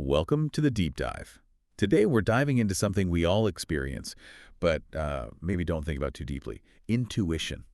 Welcome to the deep dive. Today we're diving into something we all experience, but maybe don't think about too deeply. Intuition,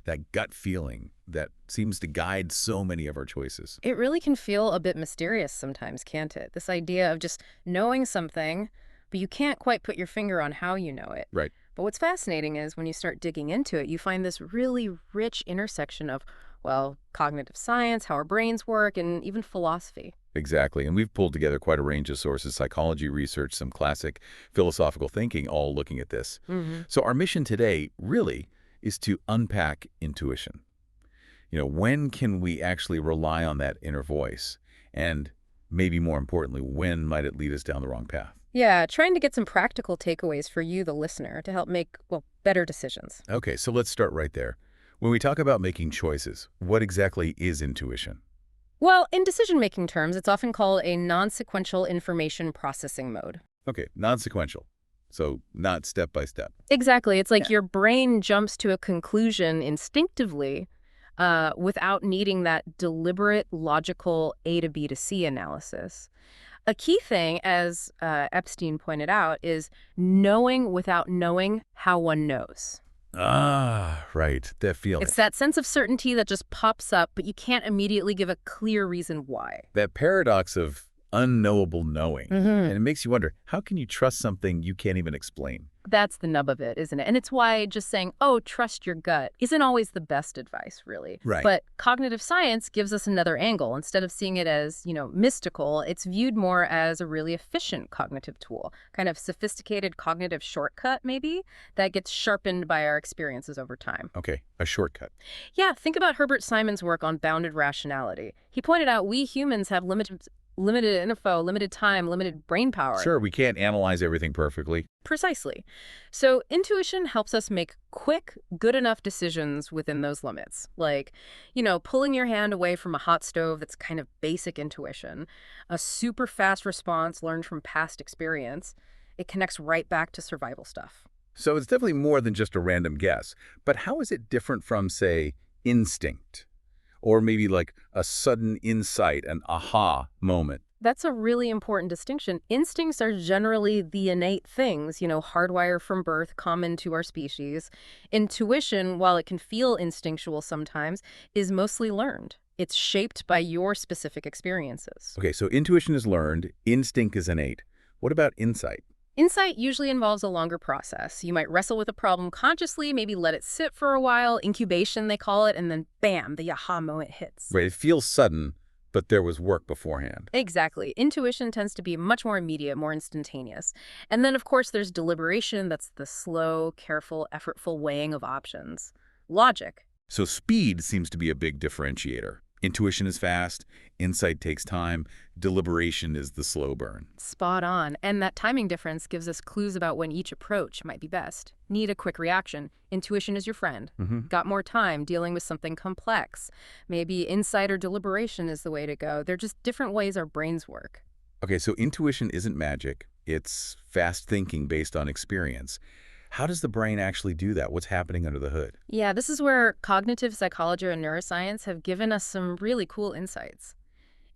that gut feeling that seems to guide so many of our choices. It really can feel a bit mysterious sometimes, can't it? This idea of just knowing something, but you can't quite put your finger on how you know it. Right. But what's fascinating is when you start digging into it, you find this really rich intersection of, well, cognitive science, how our brains work, and even philosophy. Exactly. And we've pulled together quite a range of sources, psychology research, some classic philosophical thinking, all looking at this. So our mission today really is to unpack intuition. When can we actually rely on that inner voice? And maybe more importantly, when might it lead us down the wrong path? Yeah, trying to get some practical takeaways for you, the listener, to help make, well, better decisions. Okay, so let's start right there. When we talk about making choices, what exactly is intuition? Well, in decision-making terms, it's often called a non-sequential information processing mode. Okay, non-sequential. So not step by step. Exactly. It's like Yeah. your brain jumps to a conclusion instinctively without needing that deliberate, logical A to B to C analysis. A key thing, as Epstein pointed out, is knowing without knowing how one knows. Ah, right. That feeling. It's that sense of certainty that just pops up, but you can't immediately give a clear reason why. That paradox of unknowable knowing. hmm And it makes you wonder, how can you trust something you can't even explain? That's the nub of it, isn't it? And it's why just saying, oh, trust your gut isn't always the best advice, really. Right. But cognitive science gives us another angle. Instead of seeing it as, mystical, it's viewed more as a really efficient cognitive tool, kind of sophisticated cognitive shortcut, maybe, that gets sharpened by our experiences over time. Okay, a shortcut. Yeah, think about Herbert Simon's work on bounded rationality. He pointed out we humans have limited info, limited time, limited brain power. Sure, we can't analyze everything perfectly. Precisely. So intuition helps us make quick, good enough decisions within those limits. Like, pulling your hand away from a hot stove, that's kind of basic intuition. A super fast response learned from past experience. It connects right back to survival stuff. So it's definitely more than just a random guess. But how is it different from, say, instinct? Or maybe like a sudden insight, an aha moment? That's a really important distinction. Instincts are generally the innate things, hardwired from birth, common to our species. Intuition, while it can feel instinctual sometimes, is mostly learned. It's shaped by your specific experiences. Okay, so intuition is learned, instinct is innate. What about insight? Insight usually involves a longer process. You might wrestle with a problem consciously, maybe let it sit for a while, incubation they call it, and then bam, the aha moment hits. Right, it feels sudden, but there was work beforehand. Exactly. Intuition tends to be much more immediate, more instantaneous. And then, of course, there's deliberation. That's the slow, careful, effortful weighing of options. Logic. So speed seems to be a big differentiator. Intuition is fast, insight takes time, deliberation is the slow burn. Spot on. And that timing difference gives us clues about when each approach might be best. Need a quick reaction. Intuition is your friend. Got more time dealing with something complex. Maybe insight or deliberation is the way to go. They're just different ways our brains work. Okay, so intuition isn't magic. It's fast thinking based on experience. How does the brain actually do that? What's happening under the hood? Yeah, this is where cognitive psychology and neuroscience have given us some really cool insights.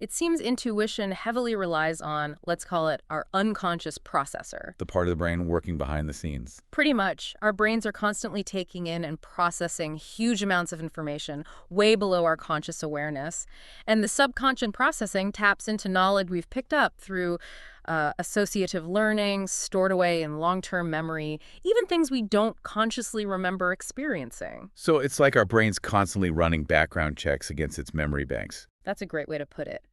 It seems intuition heavily relies on, let's call it, our unconscious processor. The part of the brain working behind the scenes. Pretty much. Our brains are constantly taking in and processing huge amounts of information way below our conscious awareness. And the subconscious processing taps into knowledge we've picked up through associative learning, stored away in long-term memory, even things we don't consciously remember experiencing. So it's like our brain's constantly running background checks against its memory banks. That's a great way to put it.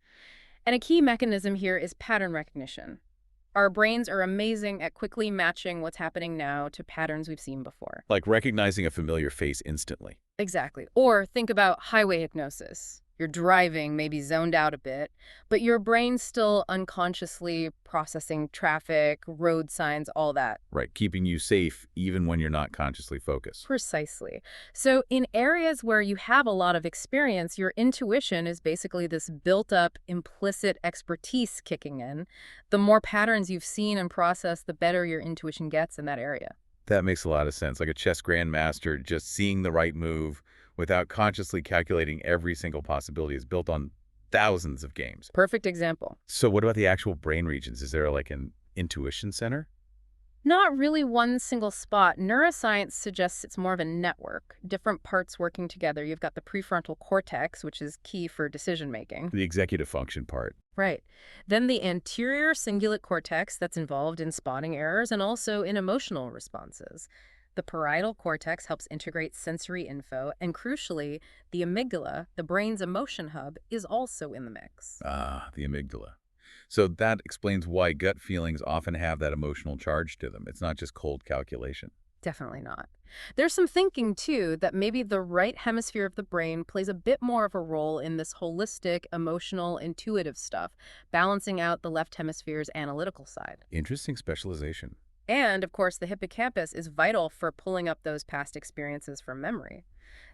And a key mechanism here is pattern recognition. Our brains are amazing at quickly matching what's happening now to patterns we've seen before. Like recognizing a familiar face instantly. Exactly. Or think about highway hypnosis. You're driving, maybe zoned out a bit, but your brain's still unconsciously processing traffic, road signs, all that. Right, keeping you safe even when you're not consciously focused. Precisely. So in areas where you have a lot of experience, your intuition is basically this built-up, implicit expertise kicking in. The more patterns you've seen and processed, the better your intuition gets in that area. That makes a lot of sense. Like a chess grandmaster just seeing the right move without consciously calculating every single possibility is built on thousands of games. Perfect example. So what about the actual brain regions? Is there like an intuition center? Not really one single spot. Neuroscience suggests it's more of a network, different parts working together. You've got the prefrontal cortex, which is key for decision making. The executive function part. Right. Then the anterior cingulate cortex that's involved in spotting errors and also in emotional responses. The parietal cortex helps integrate sensory info, and crucially, the amygdala, the brain's emotion hub, is also in the mix. Ah, the amygdala. So that explains why gut feelings often have that emotional charge to them. It's not just cold calculation. Definitely not. There's some thinking, too, that maybe the right hemisphere of the brain plays a bit more of a role in this holistic, emotional, intuitive stuff, balancing out the left hemisphere's analytical side. Interesting specialization. And, of course, the hippocampus is vital for pulling up those past experiences from memory.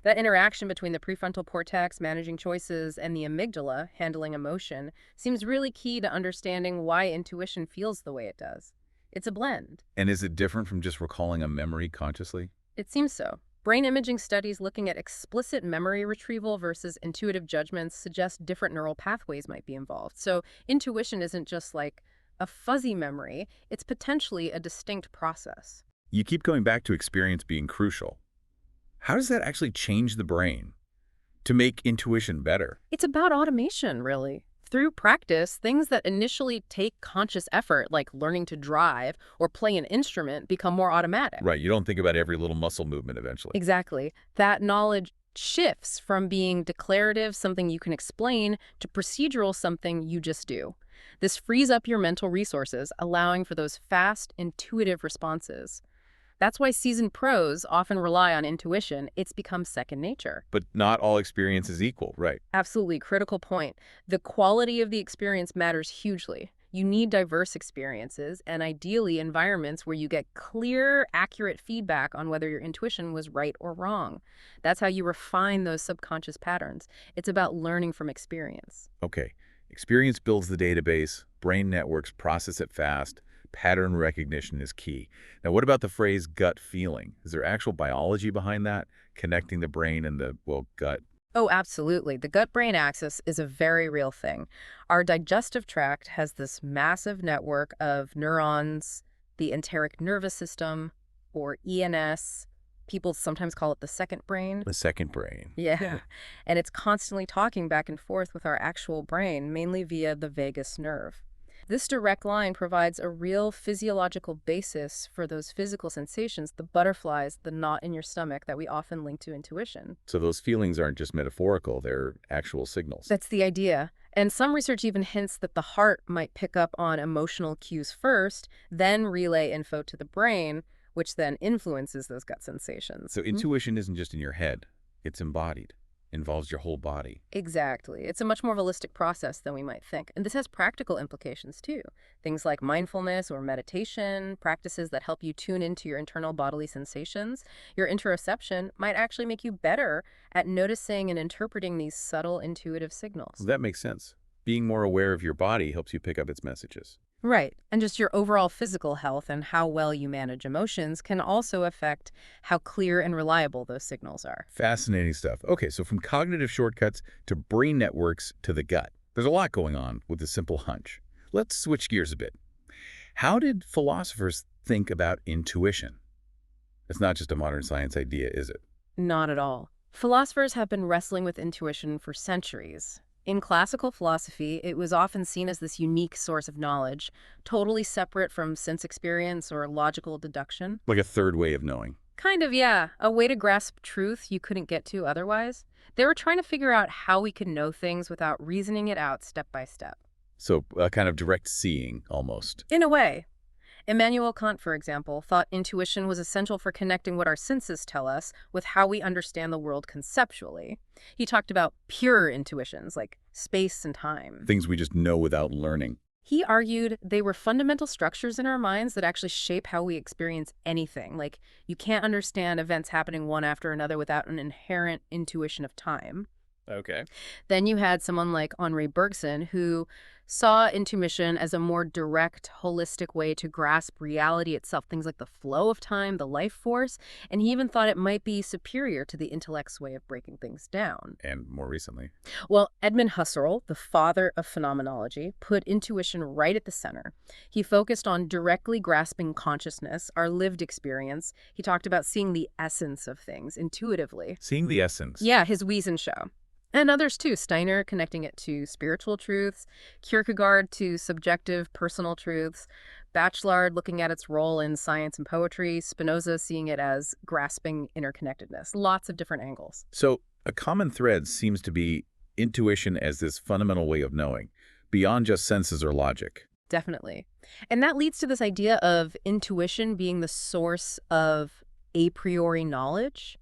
That interaction between the prefrontal cortex, managing choices, and the amygdala, handling emotion, seems really key to understanding why intuition feels the way it does. It's a blend. And is it different from just recalling a memory consciously? It seems so. Brain imaging studies looking at explicit memory retrieval versus intuitive judgments suggest different neural pathways might be involved. So intuition isn't just like a fuzzy memory, it's potentially a distinct process. You keep going back to experience being crucial. How does that actually change the brain to make intuition better? It's about automation, really. Through practice, things that initially take conscious effort, like learning to drive or play an instrument, become more automatic. Right, you don't think about every little muscle movement eventually. Exactly. That knowledge shifts from being declarative, something you can explain, to procedural, something you just do. This frees up your mental resources, allowing for those fast, intuitive responses. That's why seasoned pros often rely on intuition. It's become second nature. But not all experience is equal, right? Absolutely, critical point. The quality of the experience matters hugely. You need diverse experiences and ideally environments where you get clear, accurate feedback on whether your intuition was right or wrong. That's how you refine those subconscious patterns. It's about learning from experience. Okay, experience builds the database, brain networks process it fast, pattern recognition is key. Now, what about the phrase gut feeling? Is there actual biology behind that, connecting the brain and the, well, gut? Oh, absolutely. The gut-brain axis is a very real thing. Our digestive tract has this massive network of neurons, the enteric nervous system, or ENS. People sometimes call it the second brain. The second brain. Yeah. And it's constantly talking back and forth with our actual brain, mainly via the vagus nerve. This direct line provides a real physiological basis for those physical sensations, the butterflies, the knot in your stomach that we often link to intuition. So those feelings aren't just metaphorical, they're actual signals. That's the idea. And some research even hints that the heart might pick up on emotional cues first, then relay info to the brain, which then influences those gut sensations. So intuition isn't just in your head, it's embodied. Involves your whole body. Exactly. It's a much more holistic process than we might think. And this has practical implications too. Things like mindfulness or meditation, practices that help you tune into your internal bodily sensations. Your interoception might actually make you better at noticing and interpreting these subtle intuitive signals. That makes sense. Being more aware of your body helps you pick up its messages. Right. And just your overall physical health and how well you manage emotions can also affect how clear and reliable those signals are. Fascinating stuff. Okay, so from cognitive shortcuts to brain networks to the gut, there's a lot going on with a simple hunch. Let's switch gears a bit. How did philosophers think about intuition? It's not just a modern science idea, is it? Not at all. Philosophers have been wrestling with intuition for centuries. In classical philosophy, it was often seen as this unique source of knowledge, totally separate from sense experience or logical deduction. Like a third way of knowing. Kind of, yeah. A way to grasp truth you couldn't get to otherwise. They were trying to figure out how we could know things without reasoning it out step by step. So a kind of direct seeing, almost. In a way. Immanuel Kant, for example, thought intuition was essential for connecting what our senses tell us with how we understand the world conceptually. He talked about pure intuitions, like space and time. Things we just know without learning. He argued they were fundamental structures in our minds that actually shape how we experience anything. Like, you can't understand events happening one after another without an inherent intuition of time. Okay. Then you had someone like Henri Bergson, who saw intuition as a more direct, holistic way to grasp reality itself, things like the flow of time, the life force, and he even thought it might be superior to the intellect's way of breaking things down. And more recently. Well, Edmund Husserl, the father of phenomenology, put intuition right at the center. He focused on directly grasping consciousness, our lived experience. He talked about seeing the essence of things intuitively. Seeing the essence. Yeah, his Wiesenschau. And others too, Steiner connecting it to spiritual truths, Kierkegaard to subjective personal truths, Bachelard looking at its role in science and poetry, Spinoza seeing it as grasping interconnectedness. Lots of different angles. So a common thread seems to be intuition as this fundamental way of knowing, beyond just senses or logic. Definitely. And that leads to this idea of intuition being the source of a priori knowledge.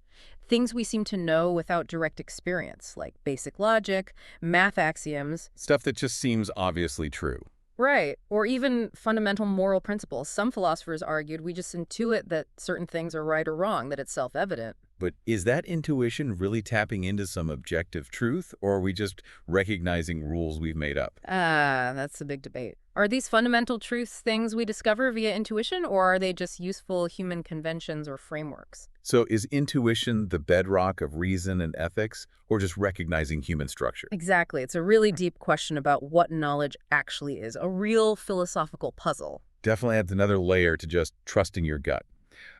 Things we seem to know without direct experience, like basic logic, math axioms. Stuff that just seems obviously true. Right. Or even fundamental moral principles. Some philosophers argued we just intuit that certain things are right or wrong, that it's self-evident. But is that intuition really tapping into some objective truth, or are we just recognizing rules we've made up? That's a big debate. Are these fundamental truths things we discover via intuition, or are they just useful human conventions or frameworks? So is intuition the bedrock of reason and ethics, or just recognizing human structure? Exactly. It's a really deep question about what knowledge actually is, a real philosophical puzzle. Definitely adds another layer to just trusting your gut.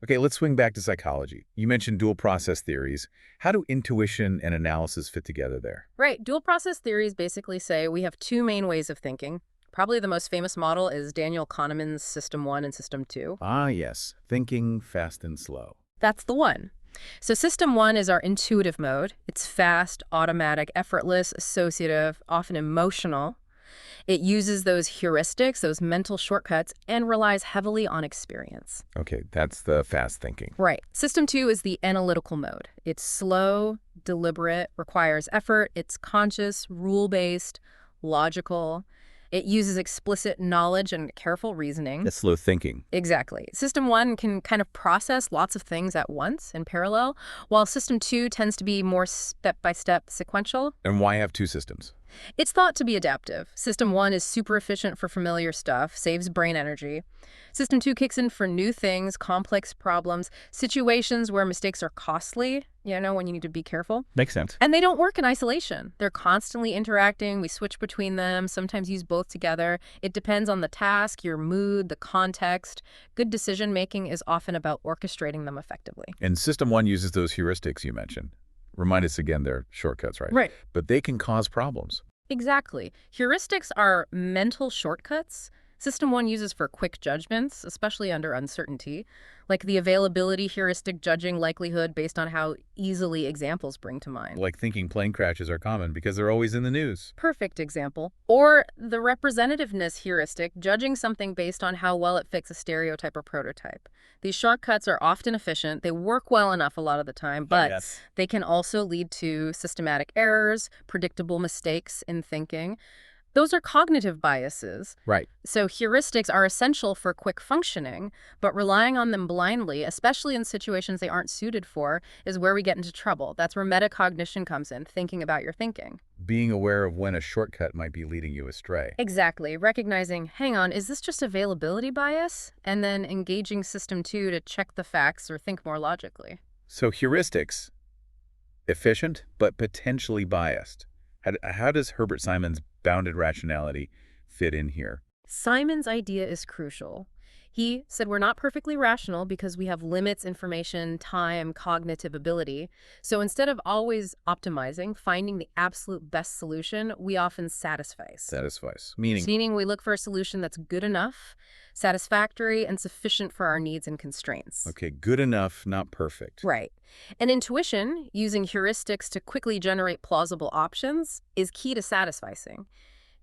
Okay, let's swing back to psychology. You mentioned dual process theories. How do intuition and analysis fit together there? Right. Dual process theories basically say we have two main ways of thinking. Probably the most famous model is Daniel Kahneman's System 1 and System 2. Ah, yes. Thinking fast and slow. That's the one. So System 1 is our intuitive mode. It's fast, automatic, effortless, associative, often emotional. It uses those heuristics, those mental shortcuts, and relies heavily on experience. Okay, that's the fast thinking. Right. System 2 is the analytical mode. It's slow, deliberate, requires effort. It's conscious, rule-based, logical. It uses explicit knowledge and careful reasoning. That's slow thinking. Exactly. System 1 can kind of process lots of things at once in parallel, while System 2 tends to be more step-by-step sequential. And why have two systems? It's thought to be adaptive. System 1 is super efficient for familiar stuff, saves brain energy. System 2 kicks in for new things, complex problems, situations where mistakes are costly, when you need to be careful. Makes sense. And they don't work in isolation. They're constantly interacting. We switch between them, sometimes use both together. It depends on the task, your mood, the context. Good decision-making is often about orchestrating them effectively. And System 1 uses those heuristics you mentioned. Remind us again, they're shortcuts, right? Right. But they can cause problems. Exactly. Heuristics are mental shortcuts System 1 uses for quick judgments, especially under uncertainty, like the availability heuristic judging likelihood based on how easily examples bring to mind. Like thinking plane crashes are common because they're always in the news. Perfect example. Or the representativeness heuristic, judging something based on how well it fits a stereotype or prototype. These shortcuts are often efficient. They work well enough a lot of the time, but they can also lead to systematic errors, predictable mistakes in thinking. Those are cognitive biases. Right. So heuristics are essential for quick functioning, but relying on them blindly, especially in situations they aren't suited for, is where we get into trouble. That's where metacognition comes in, thinking about your thinking. Being aware of when a shortcut might be leading you astray. Exactly. Recognizing, hang on, is this just availability bias? And then engaging System 2 to check the facts or think more logically. So heuristics, efficient, but potentially biased. How does Herbert Simon's bounded rationality fit in here? Simon's idea is crucial. He said we're not perfectly rational because we have limits, information, time, cognitive ability. So instead of always optimizing, finding the absolute best solution, we often satisfice. Satisfies. Meaning? Meaning we look for a solution that's good enough, satisfactory, and sufficient for our needs and constraints. Okay, good enough, not perfect. Right. And intuition, using heuristics to quickly generate plausible options, is key to satisficing.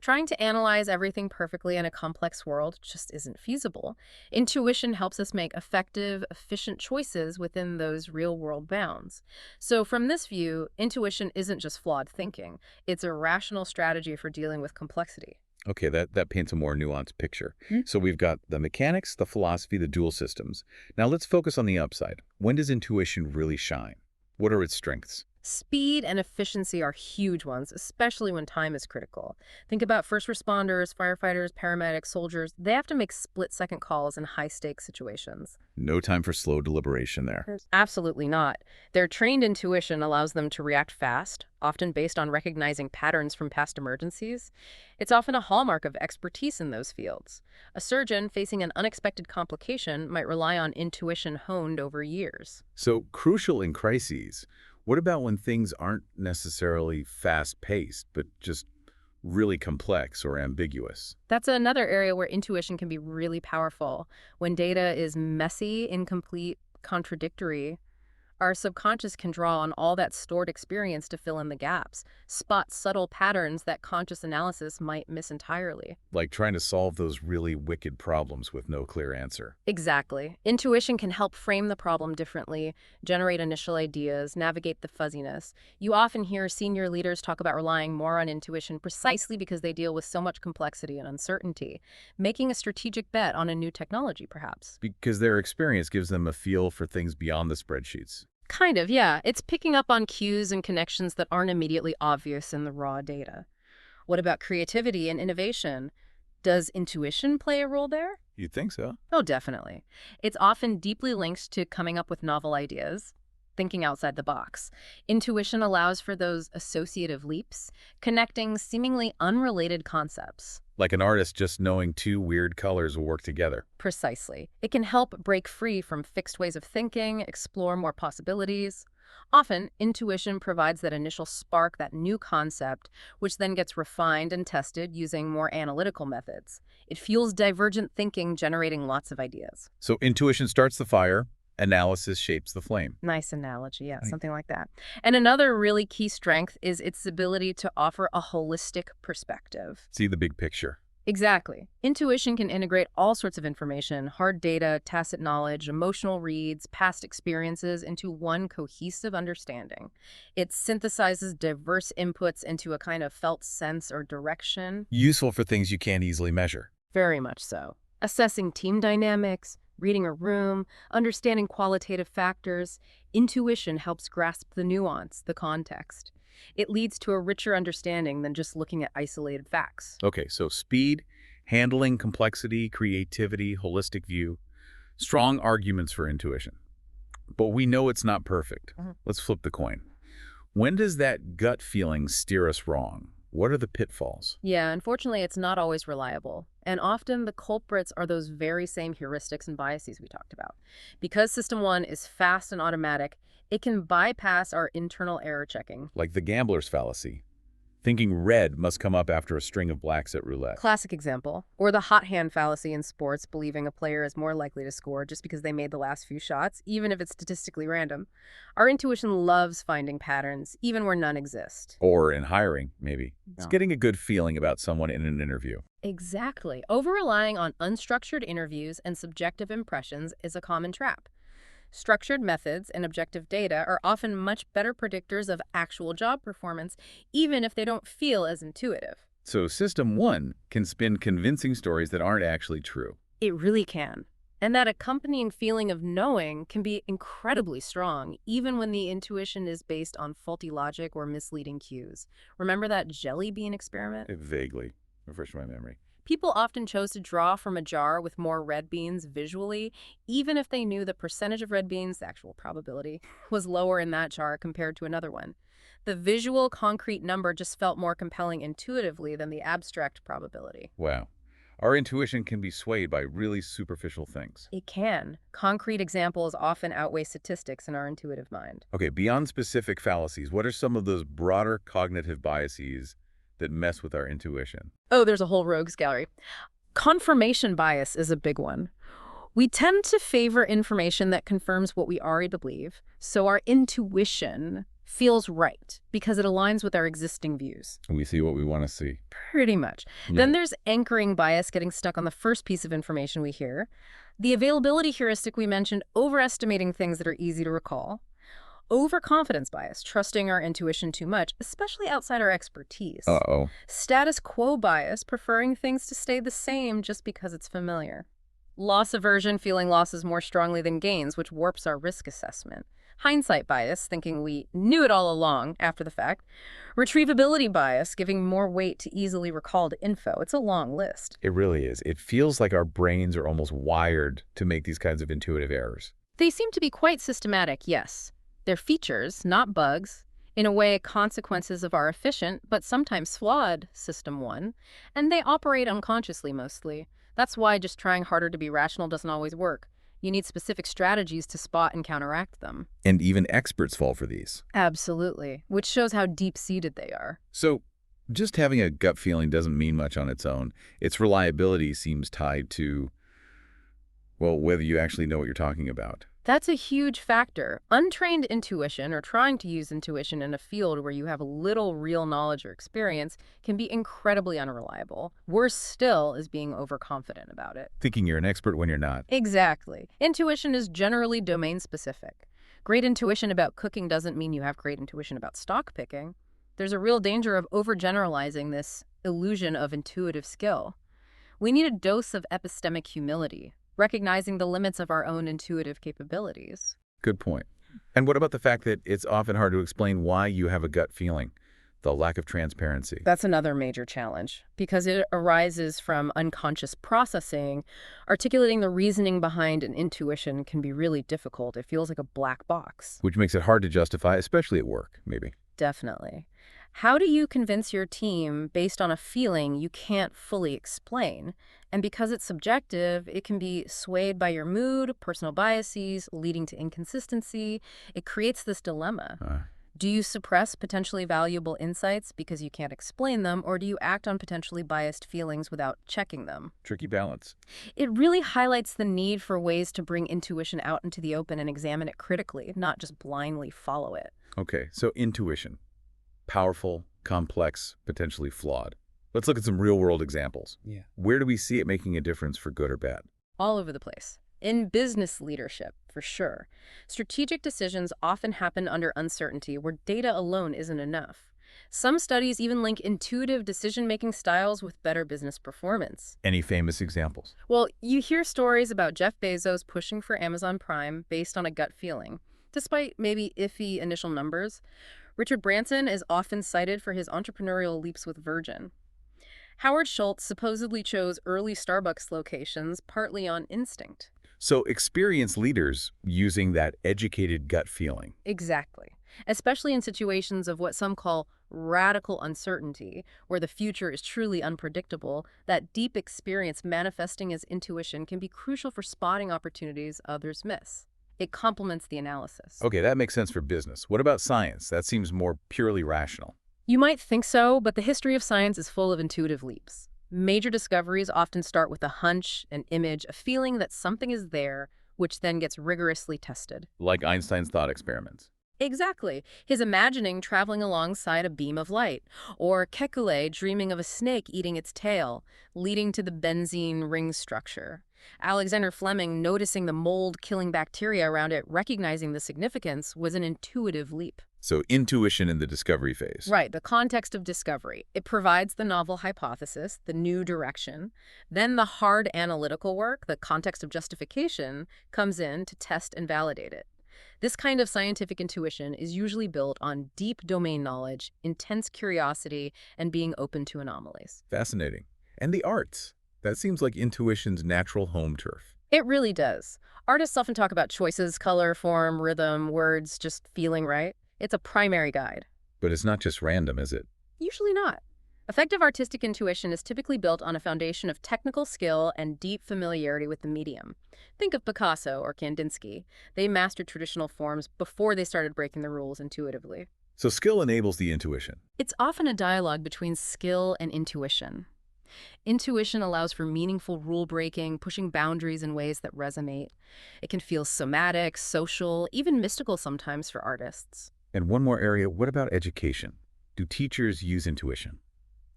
Trying to analyze everything perfectly in a complex world just isn't feasible. Intuition helps us make effective, efficient choices within those real-world bounds. So from this view, intuition isn't just flawed thinking. It's a rational strategy for dealing with complexity. Okay, that paints a more nuanced picture. So we've got the mechanics, the philosophy, the dual systems. Now let's focus on the upside. When does intuition really shine? What are its strengths? Speed and efficiency are huge ones, especially when time is critical. Think about first responders, firefighters, paramedics, soldiers. They have to make split-second calls in high-stakes situations. No time for slow deliberation there. Absolutely not. Their trained intuition allows them to react fast, often based on recognizing patterns from past emergencies. It's often a hallmark of expertise in those fields. A surgeon facing an unexpected complication might rely on intuition honed over years. So crucial in crises. What about when things aren't necessarily fast-paced, but just really complex or ambiguous? That's another area where intuition can be really powerful. When data is messy, incomplete, contradictory, our subconscious can draw on all that stored experience to fill in the gaps, spot subtle patterns that conscious analysis might miss entirely. Like trying to solve those really wicked problems with no clear answer. Exactly. Intuition can help frame the problem differently, generate initial ideas, navigate the fuzziness. You often hear senior leaders talk about relying more on intuition precisely because they deal with so much complexity and uncertainty, making a strategic bet on a new technology, perhaps. Because their experience gives them a feel for things beyond the spreadsheets. Kind of, yeah. It's picking up on cues and connections that aren't immediately obvious in the raw data. What about creativity and innovation? Does intuition play a role there? You'd think so. Oh, definitely. It's often deeply linked to coming up with novel ideas, thinking outside the box. Intuition allows for those associative leaps, connecting seemingly unrelated concepts. Like an artist just knowing two weird colors will work together. Precisely. It can help break free from fixed ways of thinking, explore more possibilities. Often, intuition provides that initial spark, that new concept, which then gets refined and tested using more analytical methods. It fuels divergent thinking, generating lots of ideas. So intuition starts the fire, analysis shapes the flame. Nice analogy, yeah, Right. something like that. And another really key strength is its ability to offer a holistic perspective. See the big picture. Exactly. Intuition can integrate all sorts of information, hard data, tacit knowledge, emotional reads, past experiences into one cohesive understanding. It synthesizes diverse inputs into a kind of felt sense or direction. Useful for things you can't easily measure. Very much so. Assessing team dynamics, reading a room, understanding qualitative factors, intuition helps grasp the nuance, the context. It leads to a richer understanding than just looking at isolated facts. Okay, so speed, handling complexity, creativity, holistic view, strong arguments for intuition. But we know it's not perfect. Mhm. Let's flip the coin. When does that gut feeling steer us wrong? What are the pitfalls? Yeah, unfortunately, it's not always reliable. And often the culprits are those very same heuristics and biases we talked about. Because System 1 is fast and automatic, it can bypass our internal error checking. Like the gambler's fallacy. Thinking red must come up after a string of blacks at roulette. Classic example. Or the hot hand fallacy in sports, believing a player is more likely to score just because they made the last few shots, even if it's statistically random. Our intuition loves finding patterns, even where none exist. Or in hiring, maybe. It's No. getting a good feeling about someone in an interview. Exactly. Over-relying on unstructured interviews and subjective impressions is a common trap. Structured methods and objective data are often much better predictors of actual job performance, even if they don't feel as intuitive. So System 1 can spin convincing stories that aren't actually true. It really can. And that accompanying feeling of knowing can be incredibly strong, even when the intuition is based on faulty logic or misleading cues. Remember that jelly bean experiment? Vaguely. Refresh my memory. People often chose to draw from a jar with more red beans visually, even if they knew the percentage of red beans, the actual probability, was lower in that jar compared to another one. The visual, concrete number just felt more compelling intuitively than the abstract probability. Wow. Our intuition can be swayed by really superficial things. It can. Concrete examples often outweigh statistics in our intuitive mind. Okay, beyond specific fallacies, what are some of those broader cognitive biases that mess with our intuition? Oh, there's a whole rogues gallery. Confirmation bias is a big one. We tend to favor information that confirms what we already believe, so our intuition feels right because it aligns with our existing views. We see what we want to see. Pretty much. Then there's anchoring bias, getting stuck on the first piece of information we hear. The availability heuristic we mentioned, overestimating things that are easy to recall. Overconfidence bias, trusting our intuition too much, especially outside our expertise. Uh-oh. Status quo bias, preferring things to stay the same just because it's familiar. Loss aversion, feeling losses more strongly than gains, which warps our risk assessment. Hindsight bias, thinking we knew it all along after the fact. Retrievability bias, giving more weight to easily recalled info. It's a long list. It really is. It feels like our brains are almost wired to make these kinds of intuitive errors. They seem to be quite systematic, yes. They're features, not bugs. In a way, consequences of our efficient, but sometimes flawed, System 1, and they operate unconsciously mostly. That's why just trying harder to be rational doesn't always work. You need specific strategies to spot and counteract them. And even experts fall for these. Absolutely, which shows how deep-seated they are. So just having a gut feeling doesn't mean much on its own. Its reliability seems tied to, well, whether you actually know what you're talking about. That's a huge factor. Untrained intuition, or trying to use intuition in a field where you have little real knowledge or experience, can be incredibly unreliable. Worse still is being overconfident about it. Thinking you're an expert when you're not. Exactly. Intuition is generally domain-specific. Great intuition about cooking doesn't mean you have great intuition about stock picking. There's a real danger of overgeneralizing this illusion of intuitive skill. We need a dose of epistemic humility, recognizing the limits of our own intuitive capabilities. Good point. And what about the fact that it's often hard to explain why you have a gut feeling? The lack of transparency. That's another major challenge, because it arises from unconscious processing. Articulating the reasoning behind an intuition can be really difficult. It feels like a black box. Which makes it hard to justify, especially at work, maybe. Definitely. How do you convince your team based on a feeling you can't fully explain? And because it's subjective, it can be swayed by your mood, personal biases, leading to inconsistency. It creates this dilemma. Do you suppress potentially valuable insights because you can't explain them, or do you act on potentially biased feelings without checking them? Tricky balance. It really highlights the need for ways to bring intuition out into the open and examine it critically, not just blindly follow it. Okay, so intuition. Powerful, complex, potentially flawed. Let's look at some real-world examples. Yeah. Where do we see it making a difference for good or bad? All over the place. In business leadership, for sure. Strategic decisions often happen under uncertainty where data alone isn't enough. Some studies even link intuitive decision-making styles with better business performance. Any famous examples? Well, you hear stories about Jeff Bezos pushing for Amazon Prime based on a gut feeling. Despite maybe iffy initial numbers, Richard Branson is often cited for his entrepreneurial leaps with Virgin. Howard Schultz supposedly chose early Starbucks locations partly on instinct. So experienced leaders using that educated gut feeling. Exactly. Especially in situations of what some call radical uncertainty, where the future is truly unpredictable, that deep experience manifesting as intuition can be crucial for spotting opportunities others miss. It complements the analysis. Okay, that makes sense for business. What about science? That seems more purely rational. You might think so, but the history of science is full of intuitive leaps. Major discoveries often start with a hunch, an image, a feeling that something is there, which then gets rigorously tested. Like Einstein's thought experiments. Exactly. His imagining traveling alongside a beam of light, or Kekulé dreaming of a snake eating its tail, leading to the benzene ring structure. Alexander Fleming noticing the mold-killing bacteria around it, recognizing the significance, was an intuitive leap. So intuition in the discovery phase. Right, the context of discovery. It provides the novel hypothesis, the new direction. Then the hard analytical work, the context of justification, comes in to test and validate it. This kind of scientific intuition is usually built on deep domain knowledge, intense curiosity, and being open to anomalies. Fascinating. And the arts. That seems like intuition's natural home turf. It really does. Artists often talk about choices, color, form, rhythm, words, just feeling right. It's a primary guide. But it's not just random, is it? Usually not. Effective artistic intuition is typically built on a foundation of technical skill and deep familiarity with the medium. Think of Picasso or Kandinsky. They mastered traditional forms before they started breaking the rules intuitively. So skill enables the intuition. It's often a dialogue between skill and intuition. Intuition allows for meaningful rule-breaking, pushing boundaries in ways that resonate. It can feel somatic, social, even mystical sometimes for artists. And one more area, what about education? Do teachers use intuition?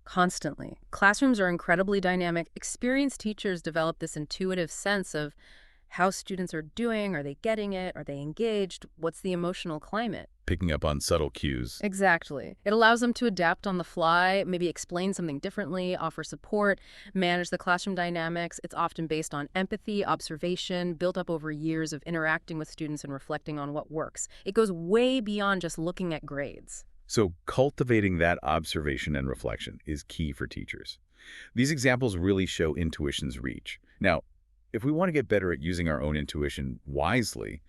Constantly. Classrooms are incredibly dynamic. Experienced teachers develop this intuitive sense of how students are doing. Are they getting it? Are they engaged? What's the emotional climate? picking up on subtle cues. Exactly. It allows them to adapt on the fly, maybe explain something differently, offer support, manage the classroom dynamics. It's often based on empathy, observation, built up over years of interacting with students and reflecting on what works. It goes way beyond just looking at grades. So cultivating that observation and reflection is key for teachers. These examples really show intuition's reach. Now, if we want to get better at using our own intuition wisely,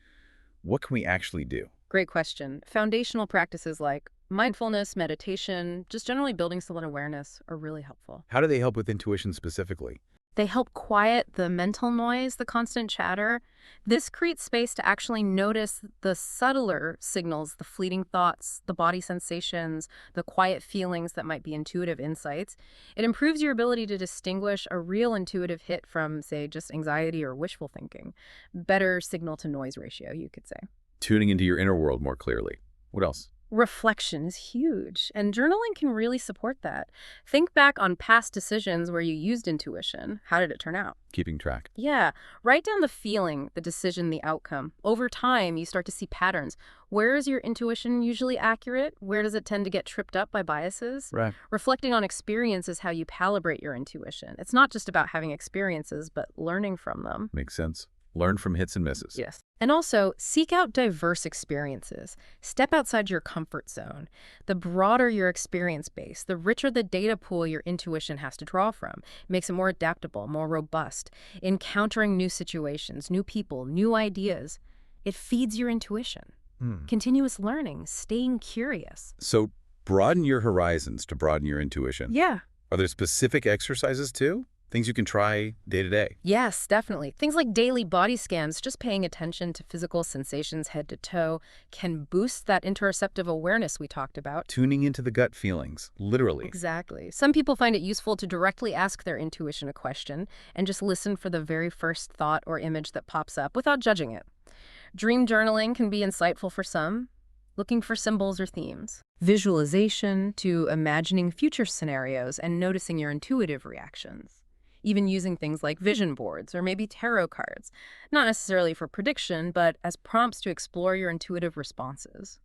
what can we actually do? Great question. Foundational practices like mindfulness, meditation, just generally building solid awareness are really helpful. How do they help with intuition specifically? They help quiet the mental noise, the constant chatter. This creates space to actually notice the subtler signals, the fleeting thoughts, the body sensations, the quiet feelings that might be intuitive insights. It improves your ability to distinguish a real intuitive hit from, say, just anxiety or wishful thinking. Better signal-to-noise ratio, you could say. Tuning into your inner world more clearly. What else? Reflection is huge, and journaling can really support that. Think back on past decisions where you used intuition. How did it turn out? Keeping track. Yeah, write down the feeling, the decision, the outcome. Over time, you start to see patterns. Where is your intuition usually accurate? Where does it tend to get tripped up by biases? Right. Reflecting on experience is how you calibrate your intuition. It's not just about having experiences, but learning from them. Makes sense. Learn from hits and misses. Yes. And also, seek out diverse experiences. Step outside your comfort zone. The broader your experience base, the richer the data pool your intuition has to draw from. It makes it more adaptable, more robust. Encountering new situations, new people, new ideas. It feeds your intuition. Continuous learning, staying curious. So broaden your horizons to broaden your intuition. Yeah. Are there specific exercises too? Things you can try day to day? Yes, definitely. Things like daily body scans, just paying attention to physical sensations head to toe, can boost that interoceptive awareness we talked about. Tuning into the gut feelings, literally. Exactly. Some people find it useful to directly ask their intuition a question and just listen for the very first thought or image that pops up without judging it. Dream journaling can be insightful for some, looking for symbols or themes. Visualization to imagining future scenarios and noticing your intuitive reactions. Even using things like vision boards or maybe tarot cards, not necessarily for prediction, but as prompts to explore your intuitive responses.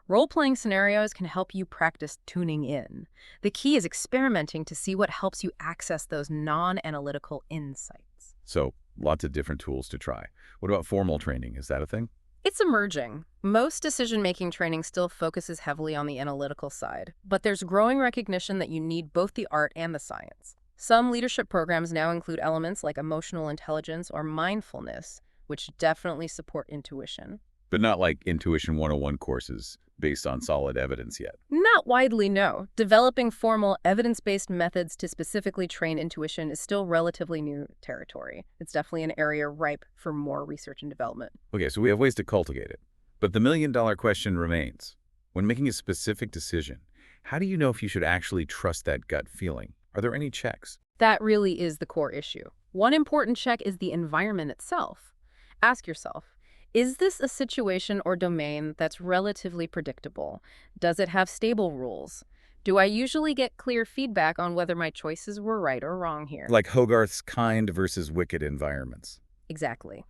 Role-playing scenarios can help you practice tuning in. The key is experimenting to see what helps you access those non-analytical insights. So lots of different tools to try. What about formal training? Is that a thing? It's emerging. Most decision-making training still focuses heavily on the analytical side, but there's growing recognition that you need both the art and the science. Some leadership programs now include elements like emotional intelligence or mindfulness, which definitely support intuition. But not like Intuition 101 courses based on solid evidence yet. Not widely, no. Developing formal, evidence-based methods to specifically train intuition is still relatively new territory. It's definitely an area ripe for more research and development. Okay, so we have ways to cultivate it. But the million-dollar question remains. When making a specific decision, how do you know if you should actually trust that gut feeling? Are there any checks? That really is the core issue. One important check is the environment itself. Ask yourself, is this a situation or domain that's relatively predictable? Does it have stable rules? Do I usually get clear feedback on whether my choices were right or wrong here? Like Hogarth's kind versus wicked environments. Exactly.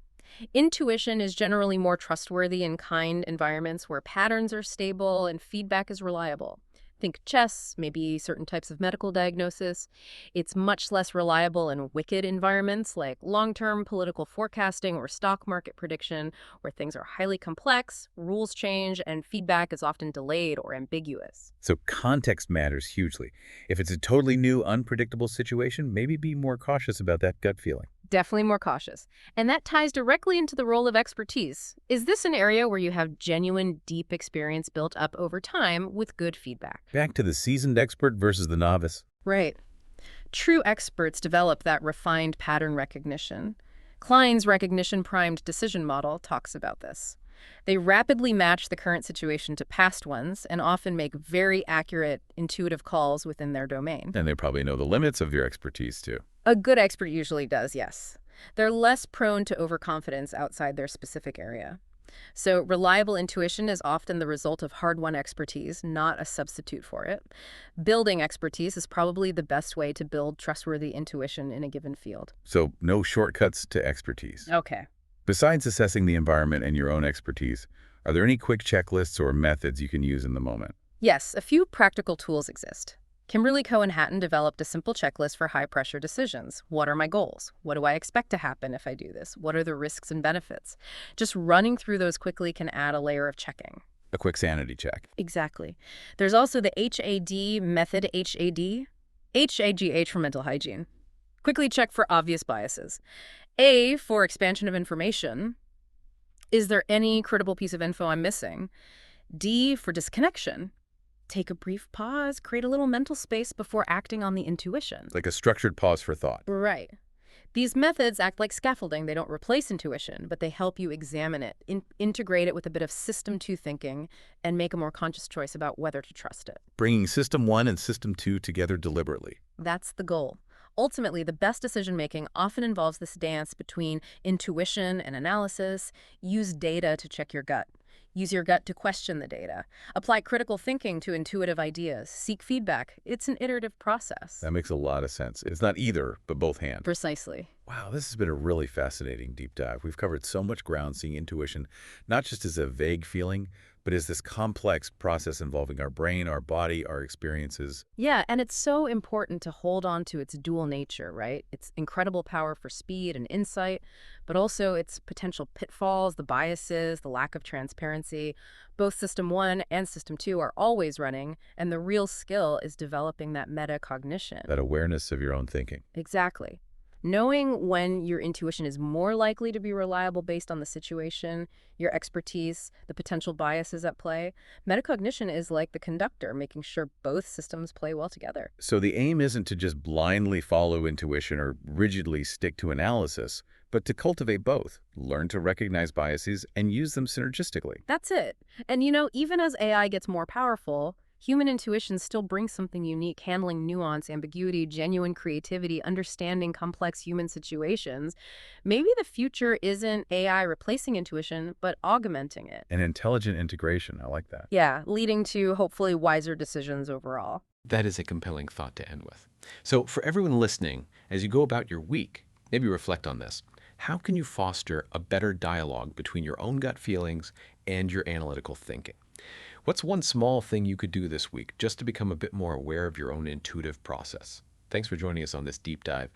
Intuition is generally more trustworthy in kind environments where patterns are stable and feedback is reliable. Think chess, maybe certain types of medical diagnosis. It's much less reliable in wicked environments like long-term political forecasting or stock market prediction, where things are highly complex, rules change, and feedback is often delayed or ambiguous. So context matters hugely. If it's a totally new, unpredictable situation, maybe be more cautious about that gut feeling. Definitely more cautious. And that ties directly into the role of expertise. Is this an area where you have genuine, deep experience built up over time with good feedback? Back to the seasoned expert versus the novice. Right. True experts develop that refined pattern recognition. Klein's recognition-primed decision model talks about this. They rapidly match the current situation to past ones and often make very accurate, intuitive calls within their domain. And they probably know the limits of your expertise, too. A good expert usually does, yes. They're less prone to overconfidence outside their specific area. So reliable intuition is often the result of hard-won expertise, not a substitute for it. Building expertise is probably the best way to build trustworthy intuition in a given field. So no shortcuts to expertise. Okay. Besides assessing the environment and your own expertise, Are there any quick checklists or methods you can use in the moment? Yes, a few practical tools exist. Kimberly Cohen-Hatton developed a simple checklist for high-pressure decisions. What are my goals? What do I expect to happen if I do this? What are the risks and benefits? Just running through those quickly can add a layer of checking. A quick sanity check. Exactly. There's also the HAD method, HAGH for mental hygiene. Quickly check for obvious biases. A for expansion of information. Is there any critical piece of info I'm missing? D for disconnection. Take a brief pause, create a little mental space before acting on the intuition. Like a structured pause for thought. Right. These methods act like scaffolding. They don't replace intuition, but they help you examine it, integrate it with a bit of system 2 thinking, and make a more conscious choice about whether to trust it. Bringing system 1 and system 2 together deliberately. That's the goal. Ultimately, the best decision-making often involves this dance between intuition and analysis. Use data to check your gut. Use your gut to question the data. Apply critical thinking to intuitive ideas. Seek feedback. It's an iterative process. That makes a lot of sense. It's not either, but both hands. Precisely. Wow, this has been a really fascinating deep dive. We've covered so much ground seeing intuition, not just as a vague feeling, but as this complex process involving our brain, our body, our experiences. Yeah, and it's so important to hold on to its dual nature, right? Its incredible power for speed and insight, but also its potential pitfalls, the biases, the lack of transparency. Both System 1 and System 2 are always running, and the real skill is developing that metacognition. That awareness of your own thinking. Exactly. Knowing when your intuition is more likely to be reliable based on the situation, your expertise, the potential biases at play. Metacognition is like the conductor, making sure both systems play well together. So the aim isn't to just blindly follow intuition or rigidly stick to analysis, but to cultivate both, learn to recognize biases, and use them synergistically. That's it. And even as AI gets more powerful, human intuition still brings something unique, handling nuance, ambiguity, genuine creativity, understanding complex human situations. Maybe the future isn't AI replacing intuition, but augmenting it. An intelligent integration, I like that. Yeah, leading to hopefully wiser decisions overall. That is a compelling thought to end with. So for everyone listening, as you go about your week, maybe reflect on this. How can you foster a better dialogue between your own gut feelings and your analytical thinking? What's one small thing you could do this week just to become a bit more aware of your own intuitive process? Thanks for joining us on this deep dive.